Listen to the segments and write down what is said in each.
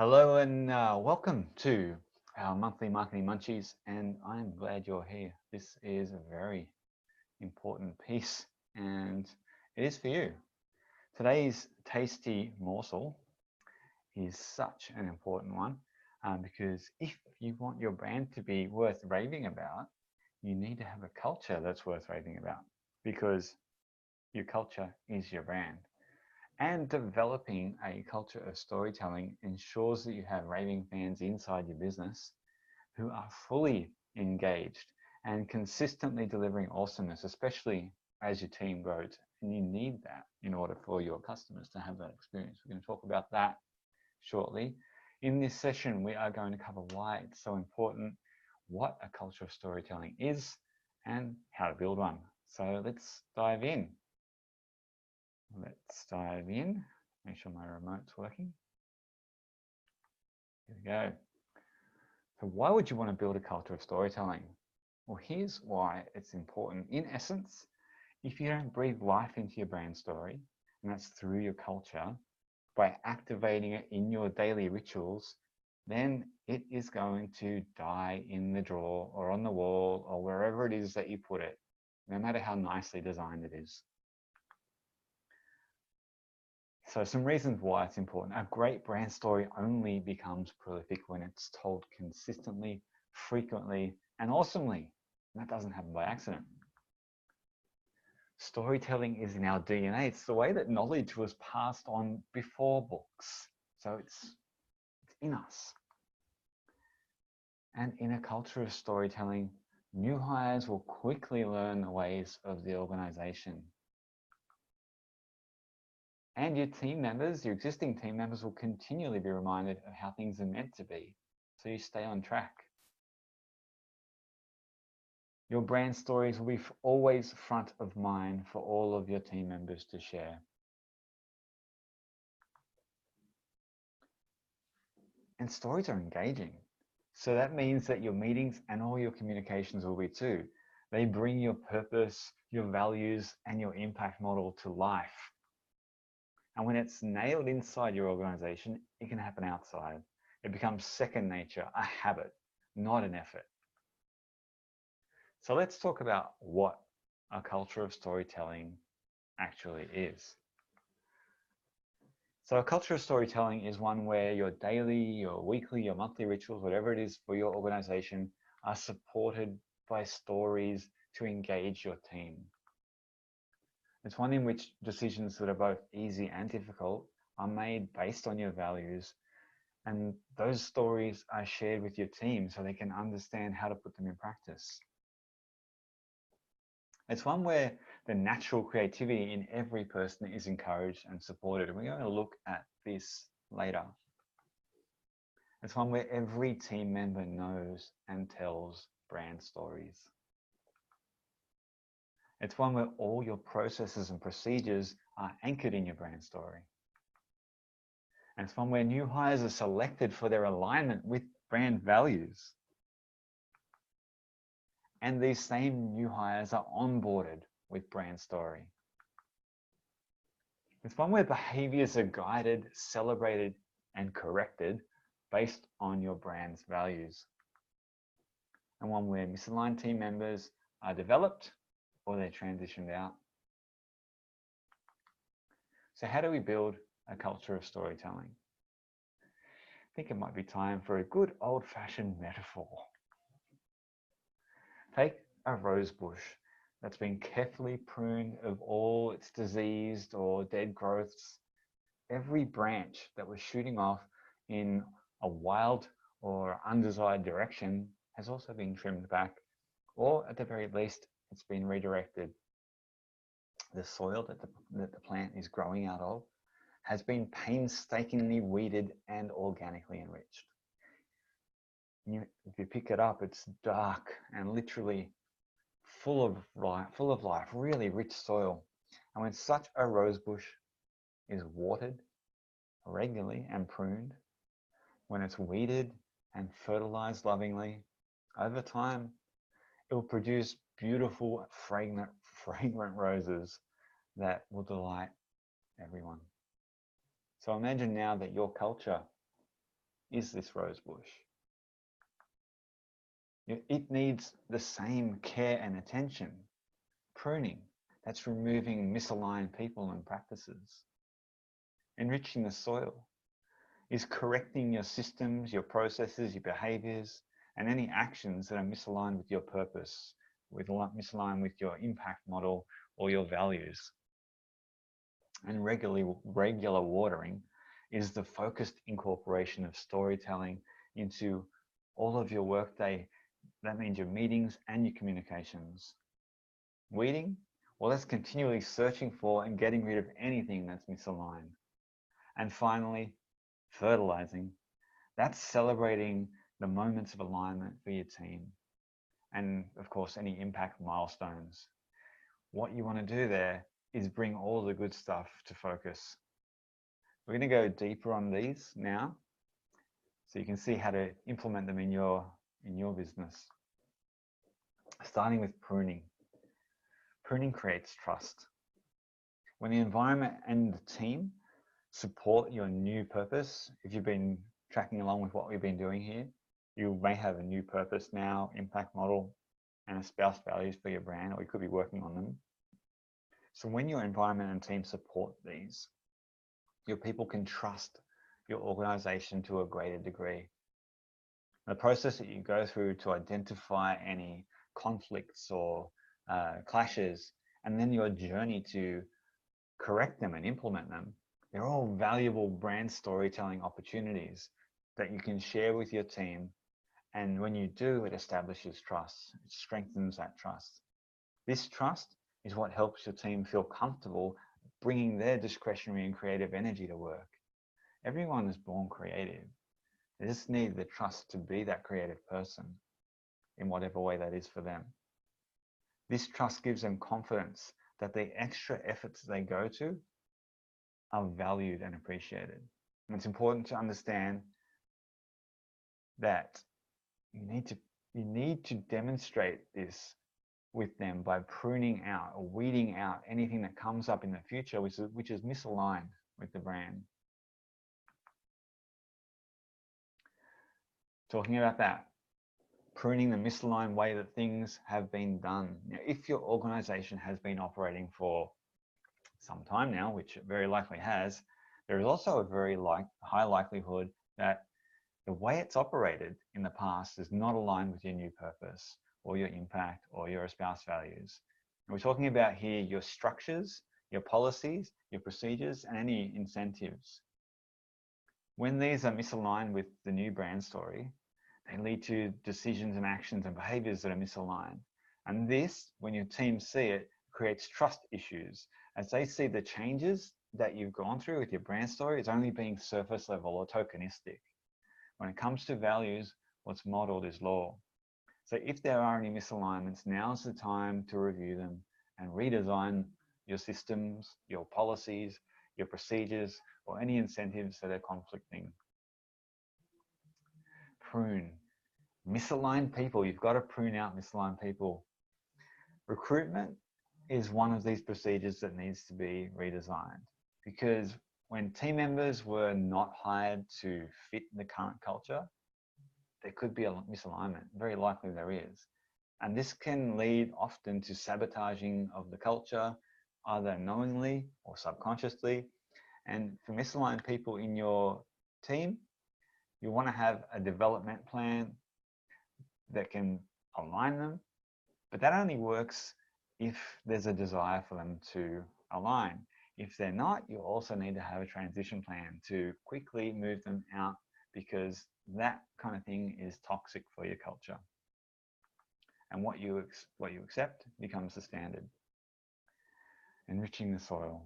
Hello and welcome to our monthly Marketing Munchies, and I'm glad you're here. This is a very important piece, and it is for you. Today's tasty morsel is such an important one because if you want your brand to be worth raving about, you need to have a culture that's worth raving about because your culture is your brand. And developing a culture of storytelling ensures that you have raving fans inside your business who are fully engaged and consistently delivering awesomeness, especially as your team grows. And you need that in order for your customers to have that experience. We're going to talk about that shortly. In this session, we are going to cover why it's so important, what a culture of storytelling is, and how to build one. So let's dive in. Let's dive in. Make sure my remote's working. Here we go. So why would you want to build a culture of storytelling? Well, here's why it's important. In essence, if you don't breathe life into your brand story, and that's through your culture, by activating it in your daily rituals, then it is going to die in the drawer or on the wall or wherever it is that you put it, no matter how nicely designed it is. So some reasons why it's important. A great brand story only becomes prolific when it's told consistently, frequently, and awesomely. And that doesn't happen by accident. Storytelling is in our DNA. It's the way that knowledge was passed on before books. So it's in us. And in a culture of storytelling, new hires will quickly learn the ways of the organization. And your team members, your existing team members, will continually be reminded of how things are meant to be, so you stay on track. Your brand stories will be always front of mind for all of your team members to share. And stories are engaging. So that means that your meetings and all your communications will be too. They bring your purpose, your values, and your impact model to life. And when it's nailed inside your organization, it can happen outside. It becomes second nature, a habit, not an effort. So let's talk about what a culture of storytelling actually is. So a culture of storytelling is one where your daily, your weekly, your monthly rituals, whatever it is for your organization, are supported by stories to engage your team. It's one in which decisions that are both easy and difficult are made based on your values, and those stories are shared with your team so they can understand how to put them in practice. It's one where the natural creativity in every person is encouraged and supported, and we're going to look at this later. It's one where every team member knows and tells brand stories. It's one where all your processes and procedures are anchored in your brand story. And it's one where new hires are selected for their alignment with brand values. And these same new hires are onboarded with brand story. It's one where behaviors are guided, celebrated, and corrected based on your brand's values. And one where misaligned team members are developed or they're transitioned out. So how do we build a culture of storytelling? I think it might be time for a good old-fashioned metaphor. Take a rose bush that's been carefully pruned of all its diseased or dead growths. Every branch that was shooting off in a wild or undesired direction has also been trimmed back, or at the very least, it's been redirected. The soil that the plant is growing out of has been painstakingly weeded and organically enriched. If you pick it up, it's dark and literally full of life, really rich soil. And when such a rose bush is watered regularly and pruned, when it's weeded and fertilized lovingly, over time, it will produce beautiful, fragrant roses that will delight everyone. So imagine now that your culture is this rose bush. It needs the same care and attention. Pruning, that's removing misaligned people and practices. Enriching the soil is correcting your systems, your processes, your behaviors, and any actions that are misaligned with your purpose, misaligned with your impact model or your values. And regular watering is the focused incorporation of storytelling into all of your workday. That means your meetings and your communications. Weeding, well, that's continually searching for and getting rid of anything that's misaligned. And finally, fertilizing, that's celebrating the moments of alignment for your team. And of course, any impact milestones. What you want to do there is bring all the good stuff to focus. We're going to go deeper on these now, so you can see how to implement them in your business. Starting with pruning. Pruning creates trust. When the environment and the team support your new purpose, if you've been tracking along with what we've been doing here, you may have a new purpose now, impact model, and espouse values for your brand, or you could be working on them. So when your environment and team support these, your people can trust your organization to a greater degree. The process that you go through to identify any conflicts or clashes, and then your journey to correct them and implement them, they're all valuable brand storytelling opportunities that you can share with your team. And when you do, it establishes trust. It strengthens that trust. This trust is what helps your team feel comfortable bringing their discretionary and creative energy to work. Everyone is born creative. They just need the trust to be that creative person in whatever way that is for them. This trust gives them confidence that the extra efforts they go to are valued and appreciated. And it's important to understand that you need to demonstrate this with them by pruning out or weeding out anything that comes up in the future which is misaligned with the brand. Talking about that, pruning the misaligned way that things have been done. Now, if your organization has been operating for some time now, which it very likely has, there is also a very high likelihood that the way it's operated in the past is not aligned with your new purpose or your impact or your espouse values. And we're talking about here your structures, your policies, your procedures, and any incentives. When these are misaligned with the new brand story, they lead to decisions and actions and behaviors that are misaligned. And this, when your team see it, creates trust issues. As they see the changes that you've gone through with your brand story, it's only being surface level or tokenistic. When it comes to values, what's modeled is law. So if there are any misalignments, now's the time to review them and redesign your systems, your policies, your procedures, or any incentives that are conflicting. Prune. Misaligned people. You've got to prune out misaligned people. Recruitment is one of these procedures that needs to be redesigned, because when team members were not hired to fit the current culture, there could be a misalignment. Very likely there is. And this can lead often to sabotaging of the culture, either knowingly or subconsciously. And for misaligned people in your team, you want to have a development plan that can align them, but that only works if there's a desire for them to align. If they're not, you also need to have a transition plan to quickly move them out, because that kind of thing is toxic for your culture. And what you accept becomes the standard. Enriching the soil.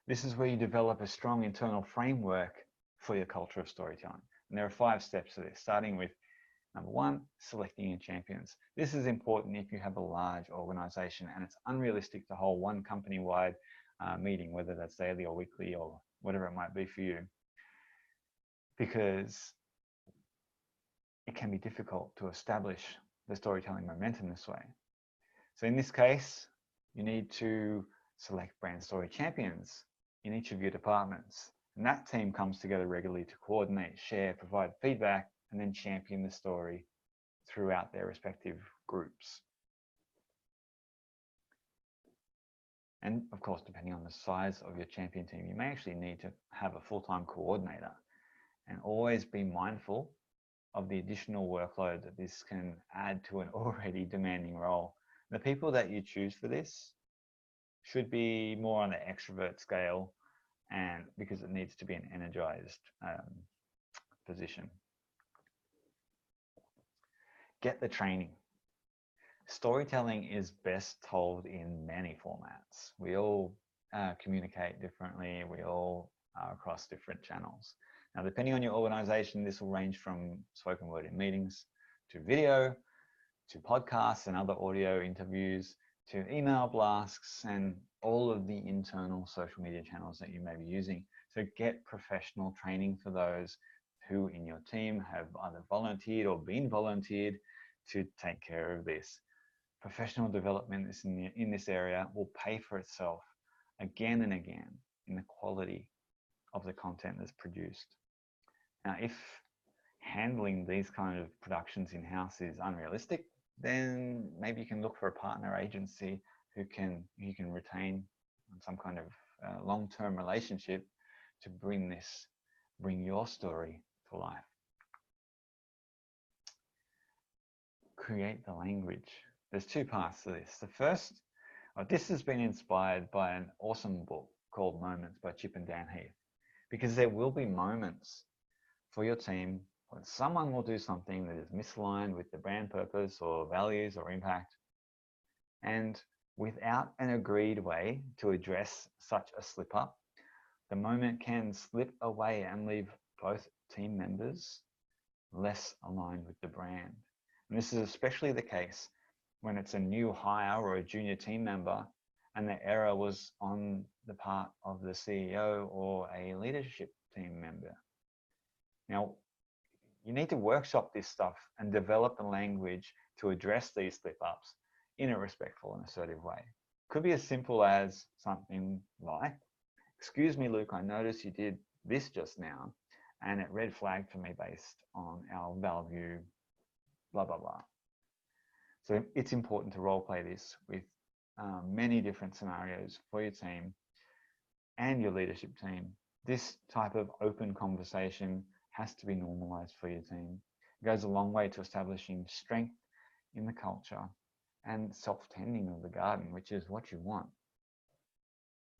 This is where you develop a strong internal framework for your culture of storytelling. And there are 5 steps to this, starting with number 1, selecting your champions. This is important if you have a large organization and it's unrealistic to hold one company-wide meeting, whether that's daily or weekly or whatever it might be for you, because it can be difficult to establish the storytelling momentum this way. So in this case, you need to select brand story champions in each of your departments. And that team comes together regularly to coordinate, share, provide feedback, and then champion the story throughout their respective groups. And of course, depending on the size of your champion team, you may actually need to have a full-time coordinator, and always be mindful of the additional workload that this can add to an already demanding role. The people that you choose for this should be more on the extrovert scale, and because it needs to be an energized position. Get the training. Storytelling is best told in many formats. We all communicate differently. We all are across different channels. Now, depending on your organization, this will range from spoken word in meetings, to video, to podcasts and other audio interviews, to email blasts, and all of the internal social media channels that you may be using. So get professional training for those who in your team have either volunteered or been volunteered to take care of this. Professional development in this area will pay for itself again and again in the quality of the content that's produced. Now, if handling these kind of productions in-house is unrealistic, then maybe you can look for a partner agency who you can retain some kind of long-term relationship to bring your story to life. Create the language. There's two parts to this. The first, this has been inspired by an awesome book called Moments by Chip and Dan Heath, because there will be moments for your team when someone will do something that is misaligned with the brand purpose or values or impact. And without an agreed way to address such a slip up, the moment can slip away and leave both team members less aligned with the brand. And this is especially the case when it's a new hire or a junior team member and the error was on the part of the CEO or a leadership team member. Now, you need to workshop this stuff and develop the language to address these slip-ups in a respectful and assertive way. Could be as simple as something like, "Excuse me, Luke, I noticed you did this just now, and it red flagged for me based on our value, blah, blah, blah." So it's important to role play this with many different scenarios for your team and your leadership team. This type of open conversation has to be normalized for your team. It goes a long way to establishing strength in the culture and self-tending of the garden, which is what you want.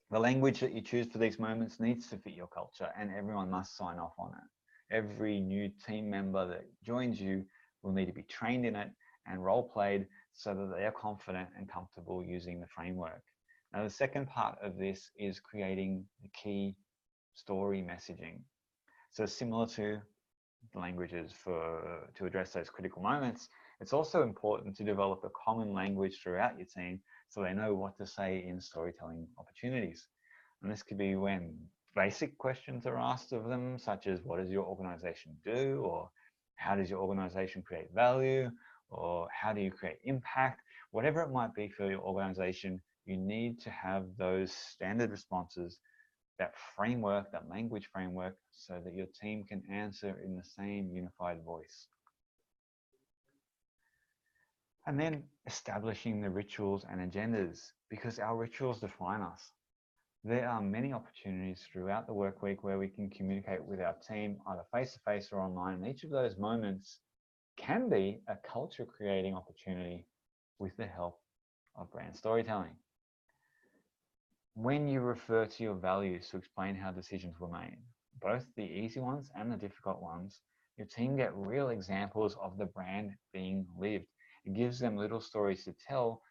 The language that you choose for these moments needs to fit your culture, and everyone must sign off on it. Every new team member that joins you will need to be trained in it and role played so that they are confident and comfortable using the framework. Now, the second part of this is creating the key story messaging. So similar to the languages to address those critical moments, it's also important to develop a common language throughout your team so they know what to say in storytelling opportunities. And this could be when basic questions are asked of them, such as, what does your organization do? Or how does your organization create value? Or how do you create impact? Whatever it might be for your organization, you need to have those standard responses, that framework, that language framework, so that your team can answer in the same unified voice. And then establishing the rituals and agendas, because our rituals define us. There are many opportunities throughout the work week where we can communicate with our team, either face-to-face or online. And each of those moments can be a culture creating opportunity with the help of brand storytelling. When you refer to your values to explain how decisions were made, both the easy ones and the difficult ones, your team get real examples of the brand being lived. It gives them little stories to tell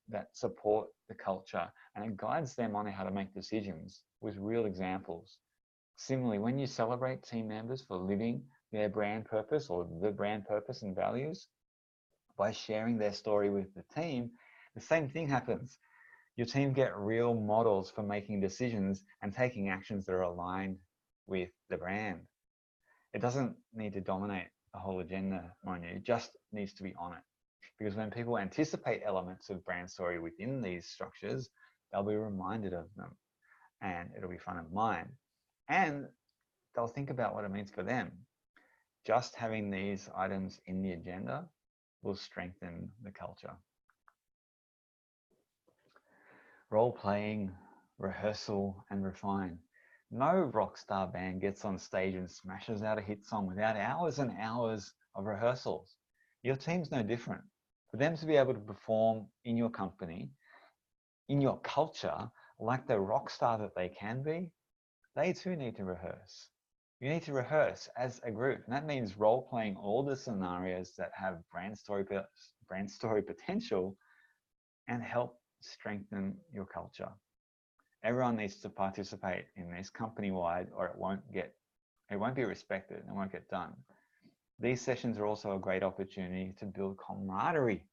that support the culture, and it guides them on how to make decisions with real examples. Similarly, when you celebrate team members for living their brand purpose or the brand purpose and values by sharing their story with the team, the same thing happens. Your team get real models for making decisions and taking actions that are aligned with the brand. It doesn't need to dominate the whole agenda, mind you. It just needs to be on it. Because when people anticipate elements of brand story within these structures, they'll be reminded of them and it'll be front of mind. and they'll think about what it means for them. Just having these items in the agenda will strengthen the culture. Role playing, rehearsal, and refine. No rock star band gets on stage and smashes out a hit song without hours and hours of rehearsals. Your team's no different. For them to be able to perform in your company, in your culture, like the rock star that they can be, they too need to rehearse. You need to rehearse as a group, and that means role playing all the scenarios that have brand story potential and help strengthen your culture. Everyone needs to participate in this company-wide, or it won't be respected and won't get done. These sessions are also a great opportunity to build camaraderie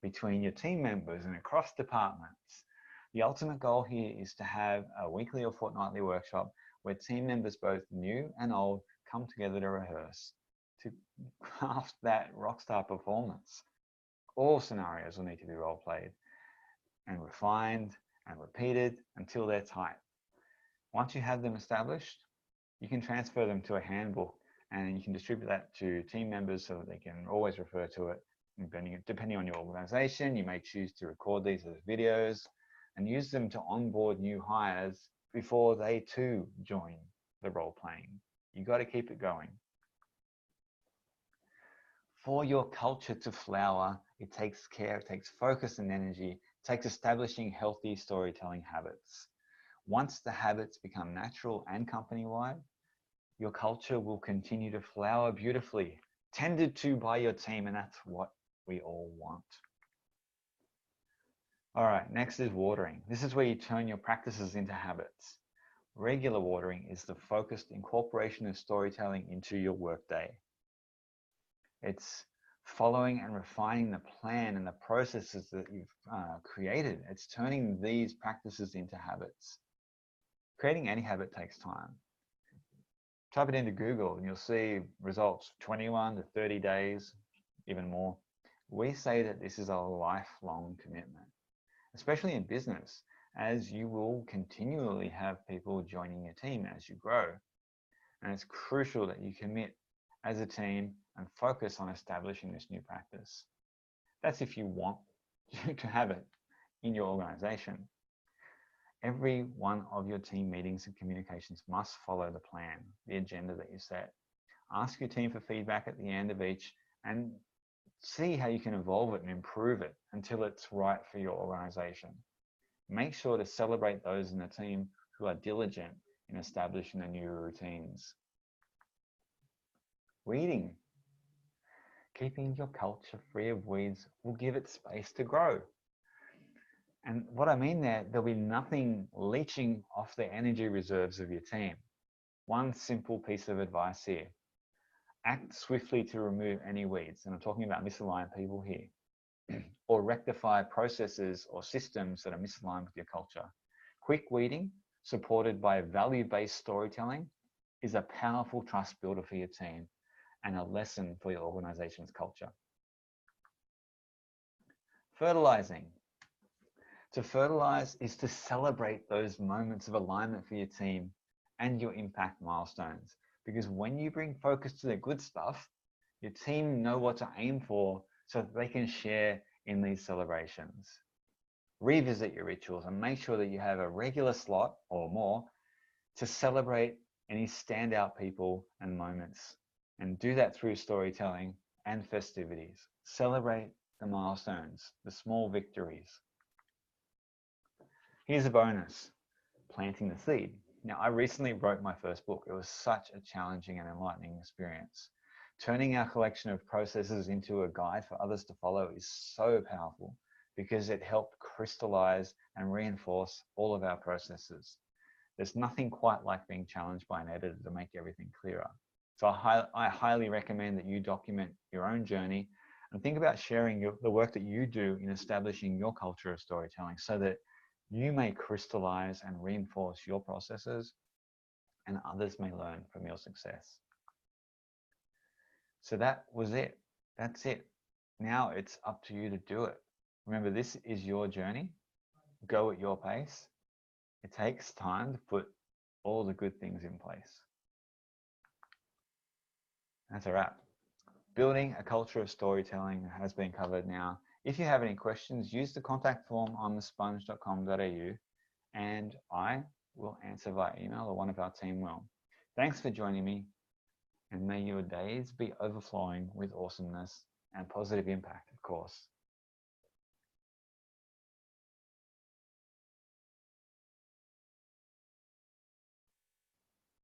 between your team members and across departments. The ultimate goal here is to have a weekly or fortnightly workshop where team members, both new and old, come together to rehearse, to craft that rockstar performance. All scenarios will need to be role played and refined and repeated until they're tight. Once you have them established, you can transfer them to a handbook and you can distribute that to team members so that they can always refer to it. Depending on your organization, you may choose to record these as videos and use them to onboard new hires before they too join the role playing. You got to keep it going. For your culture to flower, it takes care, it takes focus and energy, it takes establishing healthy storytelling habits. Once the habits become natural and company-wide, your culture will continue to flower beautifully, tended to by your team, and that's what we all want. All right, next is watering. This is where you turn your practices into habits. Regular watering is the focused incorporation of storytelling into your workday. It's following and refining the plan and the processes that you've created. It's turning these practices into habits. Creating any habit takes time. Type it into Google and you'll see results 21 to 30 days, even more. We say that this is a lifelong commitment, especially in business, as you will continually have people joining your team as you grow. And it's crucial that you commit as a team and focus on establishing this new practice. That's if you want to have it in your organization. Every one of your team meetings and communications must follow the plan, the agenda that you set. Ask your team for feedback at the end of each and see how you can evolve it and improve it until it's right for your organization. Make sure to celebrate those in the team who are diligent in establishing the new routines. Weeding. Keeping your culture free of weeds will give it space to grow. And what I mean there, there'll be nothing leaching off the energy reserves of your team. One simple piece of advice here. Act swiftly to remove any weeds. And I'm talking about misaligned people here. Or rectify processes or systems that are misaligned with your culture. Quick weeding, supported by value-based storytelling, is a powerful trust builder for your team and a lesson for your organization's culture. Fertilizing. To fertilize is to celebrate those moments of alignment for your team and your impact milestones. Because when you bring focus to the good stuff, your team know what to aim for so that they can share in these celebrations. Revisit your rituals and make sure that you have a regular slot or more to celebrate any standout people and moments. And do that through storytelling and festivities. Celebrate the milestones, the small victories. Here's a bonus, planting the seed. Now, I recently wrote my first book. It was such a challenging and enlightening experience. Turning our collection of processes into a guide for others to follow is so powerful because it helped crystallize and reinforce all of our processes. There's nothing quite like being challenged by an editor to make everything clearer. So I highly recommend that you document your own journey and think about sharing the work that you do in establishing your culture of storytelling so that you may crystallize and reinforce your processes and others may learn from your success. So that was it. That's it. Now it's up to you to do it. Remember, this is your journey. Go at your pace. It takes time to put all the good things in place. That's a wrap. Building a culture of storytelling has been covered now. If you have any questions, use the contact form on thesponge.com.au and I will answer via email or one of our team will. Thanks for joining me, and may your days be overflowing with awesomeness and positive impact, of course.